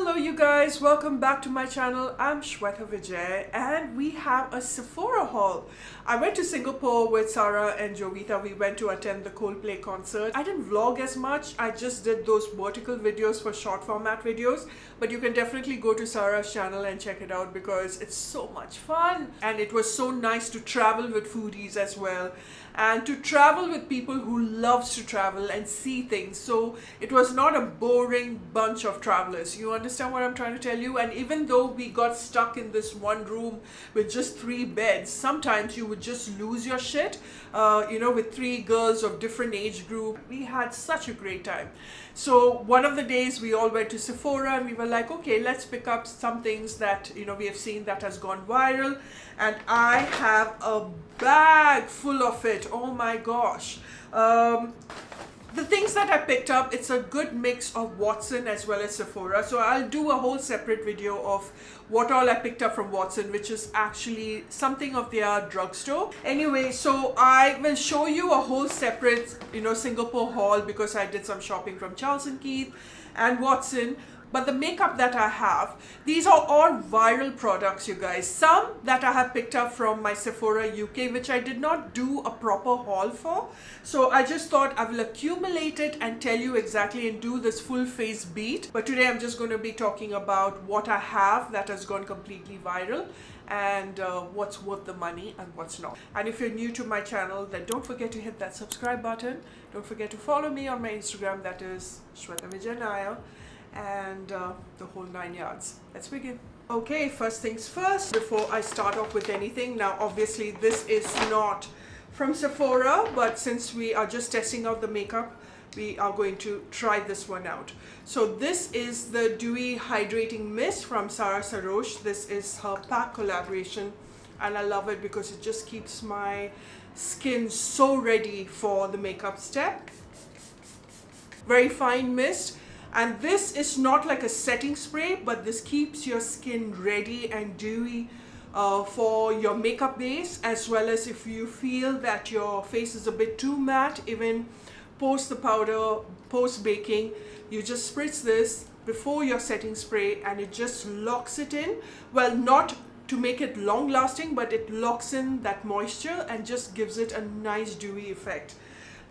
Hello you guys, welcome back to my channel. I'm Shweta Vijay and we have a Sephora haul. I went to Singapore with Sarah and Jovita. We went to attend the Coldplay concert. I didn't vlog as much, I just did those vertical videos for short format videos, but you can definitely go to Sarah's channel and check it out because it's so much fun. And it was so nice to travel with foodies as well, and to travel with people who loves to travel and see things. So it was not a boring bunch of travelers. You understand what I'm trying to tell you? And even though we got stuck in this one room with just 3 beds, sometimes you would just lose your shit, with 3 girls of different age group. We had such a great time. So one of the days we all went to Sephora and we were like, okay, let's pick up some things that we have seen that has gone viral. And I have a bag full of it. Oh my gosh. The things that I picked up, it's a good mix of Watson as well as Sephora. So I'll do a whole separate video of what all I picked up from Watson, which is actually something of their drugstore. Anyway, so I will show you a whole separate, Singapore haul because I did some shopping from Charles & Keith and Watson. But the makeup that I have, these are all viral products, you guys. Some that I have picked up from my Sephora UK, which I did not do a proper haul for. So I just thought I will accumulate it and tell you exactly and do this full face beat. But today I'm just going to be talking about what I have that has gone completely viral, and what's worth the money and what's not. And if you're new to my channel, then don't forget to hit that subscribe button. Don't forget to follow me on my Instagram, that is Shweta Vijay, and the whole 9 yards. Let's begin. Okay, first things first, before I start off with anything. Now obviously this is not from Sephora, but since we are just testing out the makeup, we are going to try this one out. So this is the Dewy Hydrating Mist from Sarah Sarosh. This is her pack collaboration and I love it because it just keeps my skin so ready for the makeup step. Very fine mist. And this is not like a setting spray, but this keeps your skin ready and dewy for your makeup base, as well as if you feel that your face is a bit too matte, even post the powder, post baking, you just spritz this before your setting spray and it just locks it in. Well, not to make it long lasting, but it locks in that moisture and just gives it a nice dewy effect.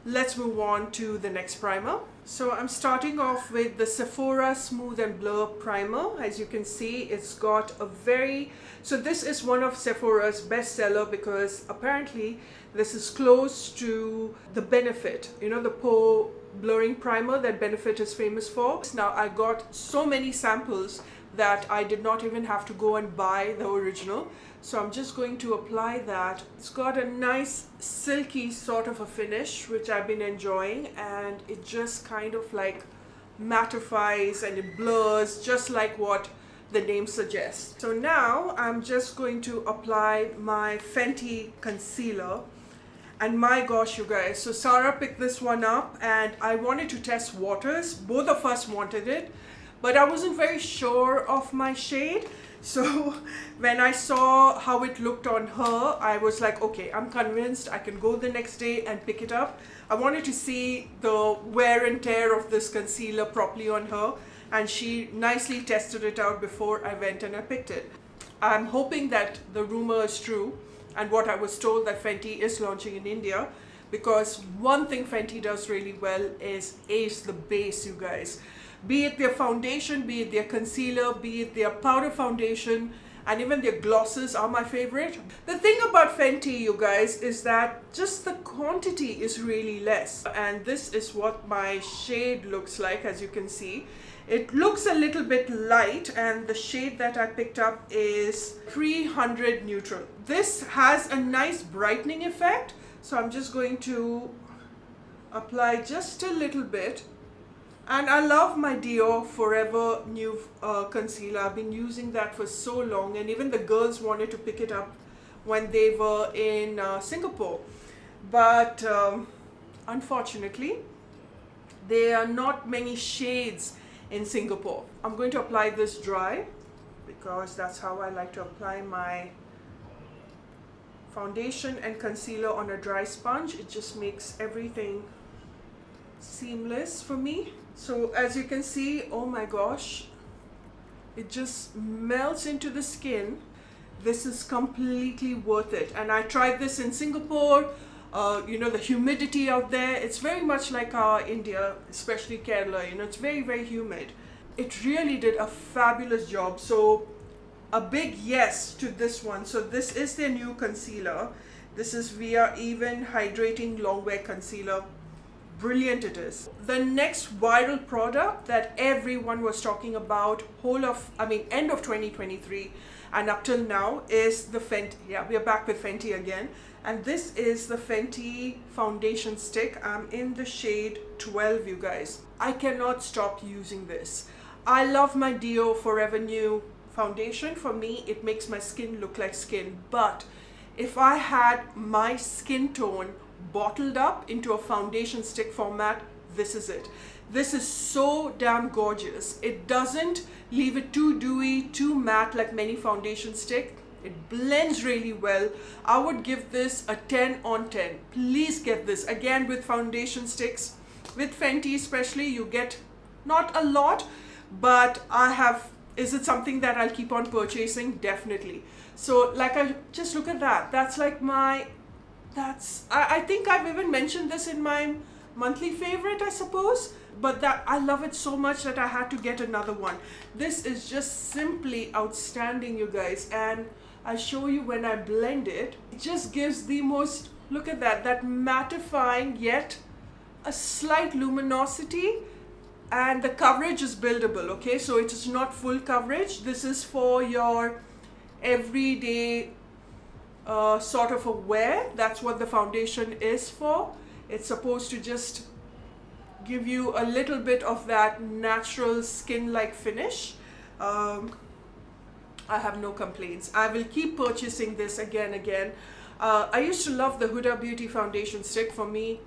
Let's move on to the next primer. So I'm starting off with the Sephora Smooth and Blur Primer. As you can see, it's got a so this is one of Sephora's bestseller because apparently this is close to the Benefit, the pore blurring primer that Benefit is famous for. Now I got so many samples that I did not even have to go and buy the original. So I'm just going to apply that. It's got a nice silky sort of a finish, which I've been enjoying, and it just kind of like mattifies and it blurs just like what the name suggests. So now I'm just going to apply my Fenty concealer. And my gosh, you guys, so Sarah picked this one up and I wanted to test waters. Both of us wanted it, but I wasn't very sure of my shade. So when I saw how it looked on her, I was like, okay, I'm convinced I can go the next day and pick it up. I wanted to see the wear and tear of this concealer properly on her, and she nicely tested it out before I went and I picked it. I'm hoping that the rumor is true and what I was told, that Fenty is launching in India, because one thing Fenty does really well is Eaze the base, you guys. Be it their foundation, be it their concealer, be it their powder foundation, and even their glosses are my favorite. The thing about Fenty, you guys, is that just the quantity is really less. And this is what my shade looks like, as you can see. It looks a little bit light, and the shade that I picked up is 300 Neutral. This has a nice brightening effect, so I'm just going to apply just a little bit. And I love my Dior Forever New concealer. I've been using that for so long, and even the girls wanted to pick it up when they were in Singapore. But unfortunately, there are not many shades in Singapore. I'm going to apply this dry because that's how I like to apply my foundation and concealer, on a dry sponge. It just makes everything seamless for me. So as you can see, oh my gosh, It just melts into the skin. This is completely worth it. And I tried this in Singapore. You know, the humidity out there, it's very much like India, especially Kerala. You know, it's very, very humid. It really did a fabulous job. So a big yes to this one. So this is their new concealer. This is via Even Hydrating Longwear Concealer. Brilliant it is. The next viral product that everyone was talking about end of 2023 and up till now is the Fenty. Yeah, we are back with Fenty again. And this is the Fenty foundation stick. I'm in the shade 12, you guys. I cannot stop using this. I love my Dio Forever New foundation. For me, it makes my skin look like skin. But if I had my skin tone bottled up into a foundation stick format, this is it. This is so damn gorgeous. It doesn't leave it too dewy, too matte like many foundation stick. It blends really well. I would give this a 10 on 10. Please get this. Again, with foundation sticks, with Fenty especially, you get not a lot, but is it something that I'll keep on purchasing? Definitely. So like, I just look at that. That's like I think I've even mentioned this in my monthly favorite, I suppose. But that I love it so much that I had to get another one. This is just simply outstanding, you guys. And I'll show you when I blend it. It just gives the most, look at that mattifying yet a slight luminosity. And the coverage is buildable, okay? So it is not full coverage. This is for your everyday sort of a wear. That's what the foundation is for. It's supposed to just give you a little bit of that natural skin-like finish. I have no complaints. I will keep purchasing this again. I used to love the Huda Beauty foundation stick. For me,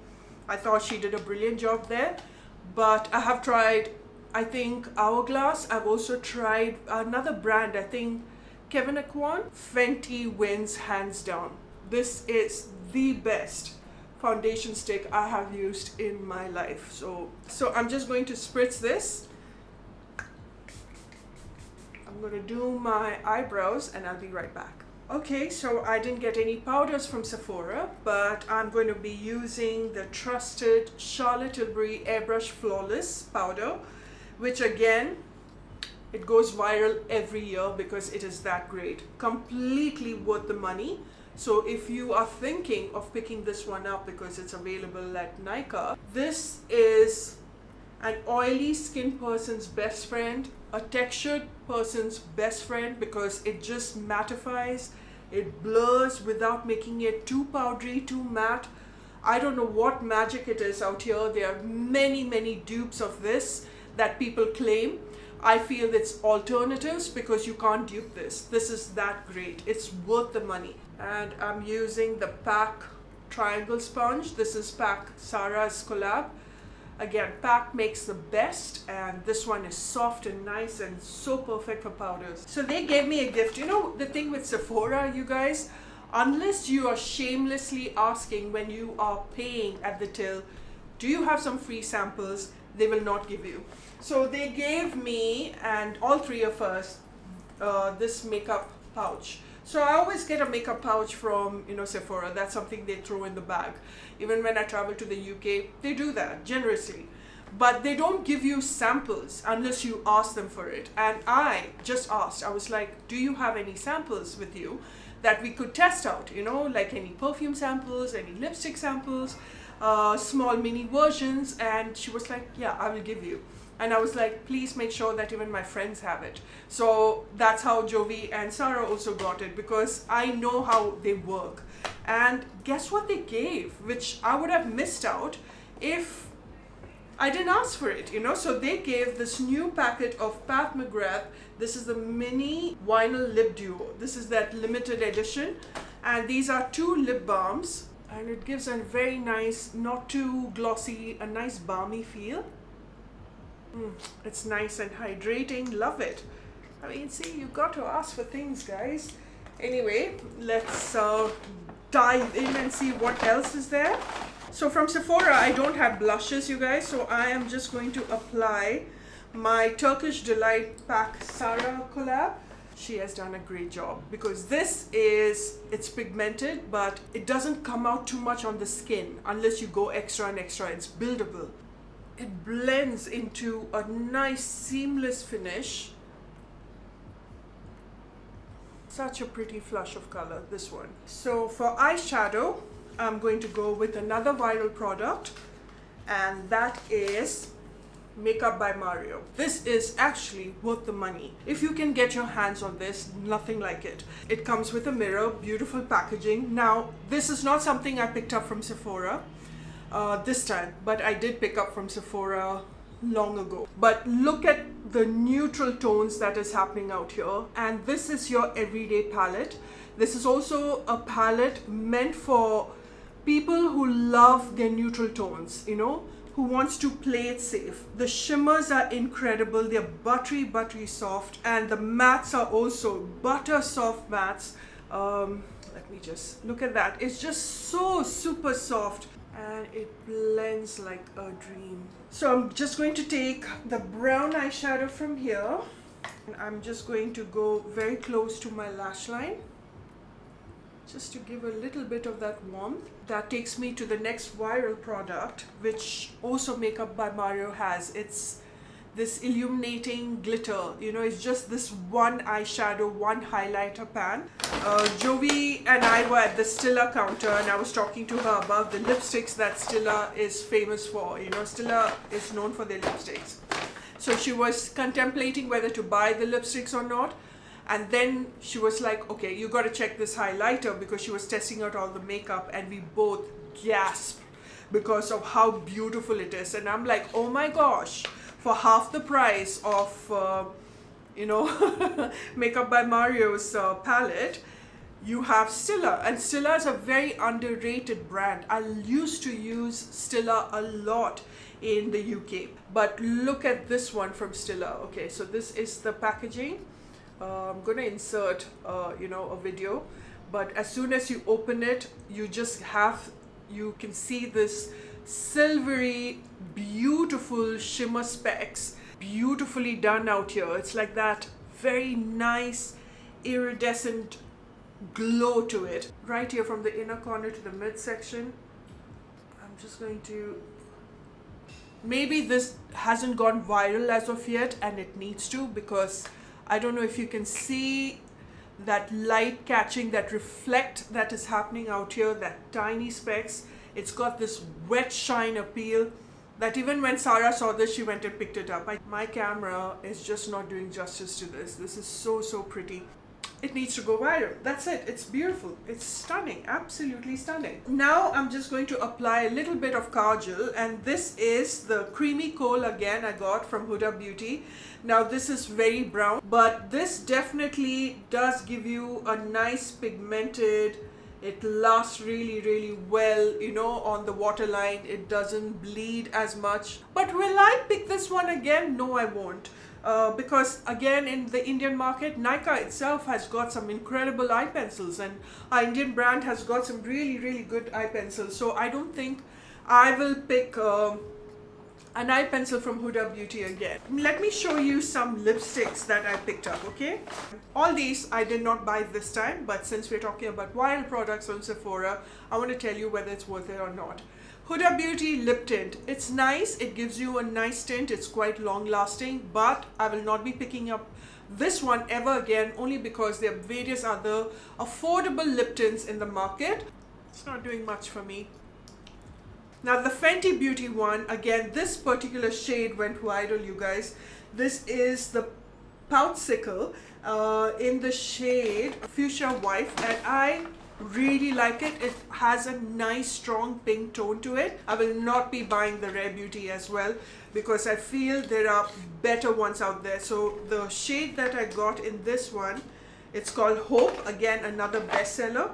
I thought she did a brilliant job there. But I have tried, I think, Hourglass. I've also tried another brand, I think Kevin Aquan. Fenty wins hands down. This is the best foundation stick I have used in my life. So I'm just going to spritz this. I'm going to do my eyebrows and I'll be right back. Okay, so I didn't get any powders from Sephora, but I'm going to be using the trusted Charlotte Tilbury Airbrush Flawless powder, which again, it goes viral every year because it is that great. Completely worth the money. So if you are thinking of picking this one up because it's available at nykaa, this is an oily skin person's best friend, a textured person's best friend, because it just mattifies, it blurs without making it too powdery, too matte. I don't know what magic it is out here. There are many dupes of this that people claim. I feel it's alternatives because you can't dupe this. This is that great. It's worth the money. And I'm using the PAC Triangle Sponge. This is PAC Sarah's collab. Again, PAC makes the best, and this one is soft and nice and so perfect for powders. So they gave me a gift. You know, the thing with Sephora, you guys, unless you are shamelessly asking when you are paying at the till, do you have some free samples? They will not give you. So they gave me and all three of us this makeup pouch. So I always get a makeup pouch from, you know, Sephora. That's something they throw in the bag. Even when I travel to the UK, they do that generously. But they don't give you samples unless you ask them for it. And I just asked. I was like, do you have any samples with you that we could test out? You know, like any perfume samples, any lipstick samples, small mini versions. And she was like, yeah, I will give you. And I was like, please make sure that even my friends have it. So that's how Jovi and Sarah also got it, because I know how they work. And guess what they gave, which I would have missed out if I didn't ask for it, you know. So they gave this new packet of Pat McGrath. This is the mini vinyl lip duo. This is that limited edition. And these are 2 lip balms. And it gives a very nice, not too glossy, a nice balmy feel. It's nice and hydrating. Love it. I mean, see, you got to ask for things, guys. Anyway, let's dive in and see what else is there. So from Sephora, I don't have blushes, you guys. So I am just going to apply my Turkish Delight Pack Sarah collab. She has done a great job because it's pigmented, but it doesn't come out too much on the skin unless you go extra and extra. It's buildable. It blends into a nice seamless finish. Such a pretty flush of color, this one. So for eyeshadow, I'm going to go with another viral product, and that is Makeup by Mario. This is actually worth the money. If you can get your hands on this, nothing like it. It comes with a mirror, beautiful packaging. Now, this is not something I picked up from Sephora this time, but I did pick up from Sephora long ago. But look at the neutral tones that is happening out here, and this is your everyday palette. This is also a palette meant for people who love their neutral tones, you know, who wants to play it safe. The shimmers are incredible. They're buttery soft, and the mattes are also butter soft mattes. Let me just look at that. It's just so super soft, and it blends like a dream. So I'm just going to take the brown eyeshadow from here, and I'm just going to go very close to my lash line, just to give a little bit of that warmth. That takes me to the next viral product, which also Makeup by Mario has. It's this illuminating glitter. You know, it's just this one eyeshadow, one highlighter pan. Jovi and I were at the Stila counter, and I was talking to her about the lipsticks that Stila is famous for. You know, Stila is known for their lipsticks. So she was contemplating whether to buy the lipsticks or not. And then she was like, okay, you got to check this highlighter, because she was testing out all the makeup, and we both gasped because of how beautiful it is. And I'm like, oh my gosh, for half the price of, you know, Makeup by Mario's palette, you have Stila. And Stila is a very underrated brand. I used to use Stila a lot in the UK. But look at this one from Stila. Okay, so this is the packaging. I'm gonna insert you know, a video, but as soon as you open it, you can see this silvery beautiful shimmer specks, beautifully done out here. It's like that very nice iridescent glow to it right here from the inner corner to the midsection. I'm just going to, maybe this hasn't gone viral as of yet, and it needs to, because I don't know if you can see that light catching, that reflect that is happening out here, that tiny specks. It's got this wet shine appeal that even when Sarah saw this, she went and picked it up. My camera is just not doing justice to this. This is so pretty. It needs to go viral. That's it. It's beautiful. It's stunning. Absolutely stunning. Now I'm just going to apply a little bit of kajal, and this is the creamy Kohl again I got from Huda Beauty. Now this is very brown, but this definitely does give you a nice pigmented, it lasts really well, you know, on the waterline. It doesn't bleed as much. But will I pick this one again? No, I won't. Because again, in the Indian market, Nykaa itself has got some incredible eye pencils, and our Indian brand has got some really good eye pencils. So I don't think I will pick an eye pencil from Huda Beauty again. Let me show you some lipsticks that I picked up, okay? All these I did not buy this time, but since we're talking about viral products on Sephora, I want to tell you whether it's worth it or not. Huda Beauty lip tint. It's nice. It gives you a nice tint. It's quite long lasting, but I will not be picking up this one ever again, only because there are various other affordable lip tints in the market. It's not doing much for me. Now the Fenty Beauty one, again, this particular shade went viral, you guys. This is the Poutsicle in the shade Fuchsia Wife, and I really like it. It has a nice strong pink tone to it. I will not be buying the Rare Beauty as well, because I feel there are better ones out there. So the shade that I got in this one, it's called Hope, again another bestseller.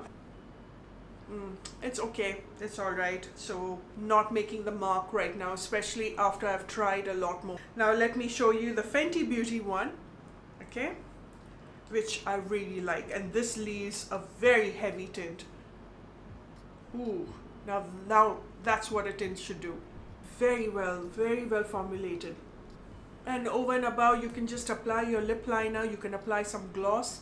It's okay, it's all right. So not making the mark right now, especially after I've tried a lot more. Now let me show you the Fenty Beauty one, okay, which I really like, and this leaves a very heavy tint. Ooh, now that's what a tint should do. Very well formulated. And over and above, you can just apply your lip liner, you can apply some gloss,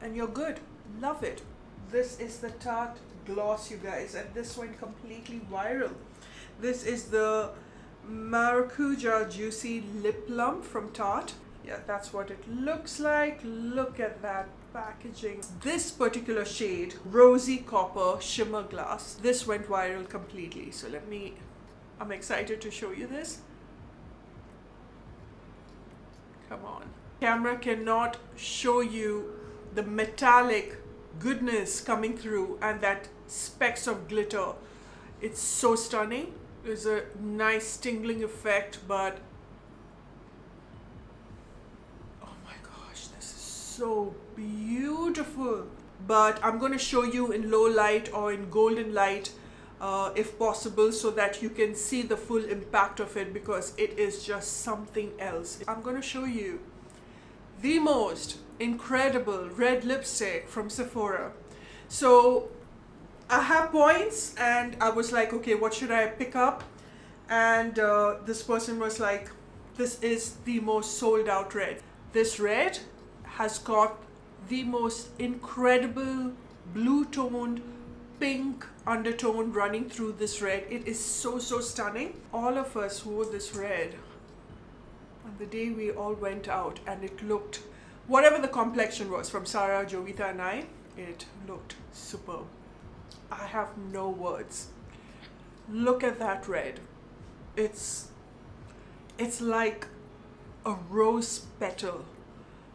and you're good. Love it. This is the Tarte gloss, you guys, and this went completely viral. This is the maracujá juicy lip plum from Tarte. Yeah, that's what it looks like. Look at that packaging. This particular shade, rosy copper shimmer glass, this went viral completely. So I'm excited to show you this. Come on. Camera cannot show you the metallic goodness coming through and that specks of glitter. It's so stunning. There's a nice tingling effect, but oh my gosh, this is so beautiful. But I'm going to show you in low light or in golden light if possible, so that you can see the full impact of it, because it is just something else. I'm going to show you the most incredible red lipstick from Sephora. So I have points and I was like, okay, what should I pick up? And this person was like, this is the most sold out red. This red has got the most incredible blue toned pink undertone running through this red. It is so stunning. All of us wore this red on the day we all went out, and it looked, whatever the complexion was from Sarah, Jovita and I, it looked superb. I have no words. Look at that red. It's like a rose petal,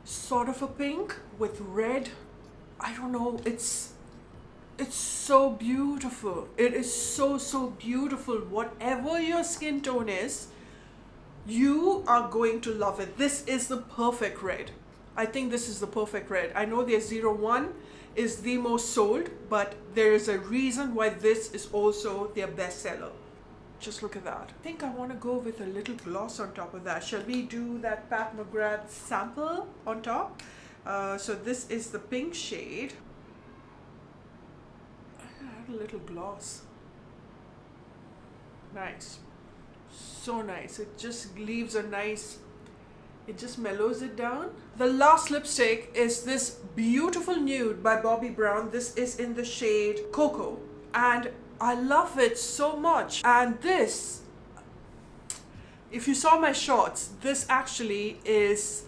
sort of a pink with red. I don't know, it's so beautiful. It is so beautiful. Whatever your skin tone is, you are going to love it. This is the perfect red. I think this is the perfect red. I know their 01 is the most sold, but there is a reason why this is also their bestseller. Just look at that. I think I want to go with a little gloss on top of that. Shall we do that Pat McGrath sample on top? So this is the pink shade. Add a little gloss. Nice. So nice. It just leaves a nice, it just mellows it down. The last lipstick is this beautiful nude by Bobbi Brown. This is in the shade Cocoa, and I love it so much. And this, if you saw my shorts, this actually is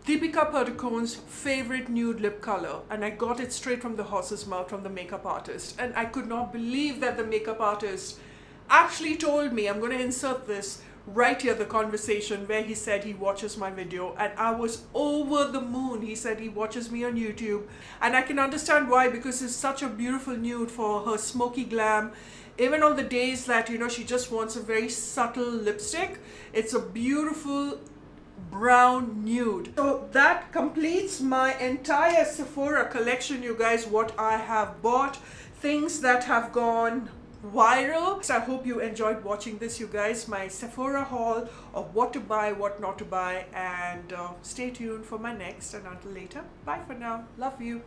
Deepika Padukone's favorite nude lip color, and I got it straight from the horse's mouth from the makeup artist. And I could not believe that the makeup artist actually told me, I'm going to insert this right here, the conversation where he said he watches my video, and I was over the moon. He said he watches me on YouTube, and I can understand why, because it's such a beautiful nude for her smoky glam. Even on the days that, you know, she just wants a very subtle lipstick, it's a beautiful brown nude. So that completes my entire Sephora collection, you guys, what I have bought, things that have gone viral. So I hope you enjoyed watching this, you guys, my Sephora haul of what to buy, what not to buy, and stay tuned for my next. And until later, bye for now. Love you.